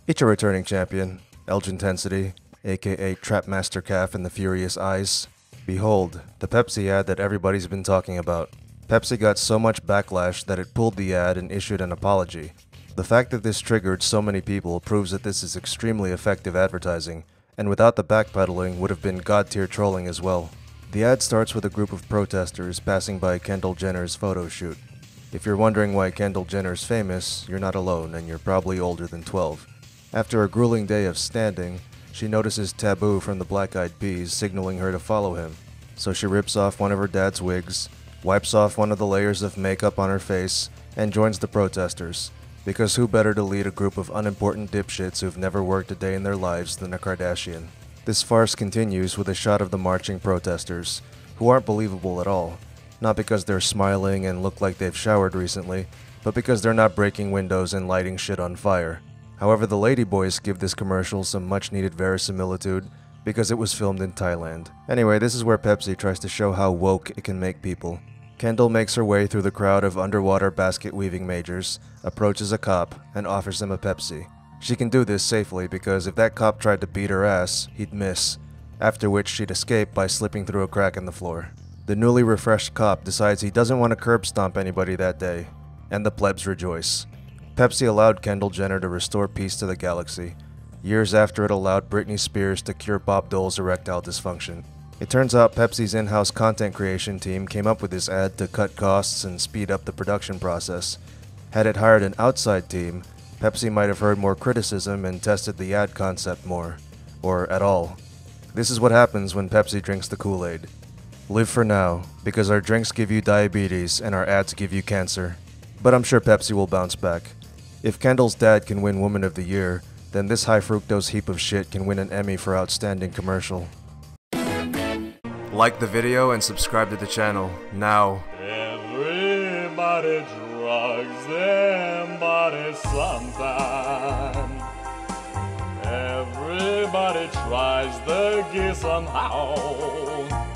It's a returning champion, Elgintensity, aka Trapmaster Calf and the Furious Eyes. Behold, the Pepsi ad that everybody's been talking about. Pepsi got so much backlash that it pulled the ad and issued an apology. The fact that this triggered so many people proves that this is extremely effective advertising, and without the backpedaling would have been god-tier trolling as well. The ad starts with a group of protesters passing by Kendall Jenner's photo shoot. If you're wondering why Kendall Jenner's famous, you're not alone and you're probably older than 12. After a grueling day of standing, she notices Taboo from the Black Eyed Peas signaling her to follow him. So she rips off one of her dad's wigs, wipes off one of the layers of makeup on her face, and joins the protesters. Because who better to lead a group of unimportant dipshits who've never worked a day in their lives than a Kardashian? This farce continues with a shot of the marching protesters, who aren't believable at all. Not because they're smiling and look like they've showered recently, but because they're not breaking windows and lighting shit on fire. However, the ladyboys give this commercial some much-needed verisimilitude because it was filmed in Thailand. Anyway, this is where Pepsi tries to show how woke it can make people. Kendall makes her way through the crowd of underwater basket-weaving majors, approaches a cop, and offers him a Pepsi. She can do this safely because if that cop tried to beat her ass, he'd miss, after which she'd escape by slipping through a crack in the floor. The newly refreshed cop decides he doesn't want to curb stomp anybody that day, and the plebs rejoice. Pepsi allowed Kendall Jenner to restore peace to the galaxy, years after it allowed Britney Spears to cure Bob Dole's erectile dysfunction. It turns out Pepsi's in-house content creation team came up with this ad to cut costs and speed up the production process. Had it hired an outside team, Pepsi might have heard more criticism and tested the ad concept more, or at all. This is what happens when Pepsi drinks the Kool-Aid. Live for now, because our drinks give you diabetes and our ads give you cancer. But I'm sure Pepsi will bounce back. If Kendall's dad can win Woman of the Year, then this high-fructose heap of shit can win an Emmy for Outstanding Commercial. Like the video and subscribe to the channel, now. Everybody drugs them body sometime. Everybody tries the gear somehow.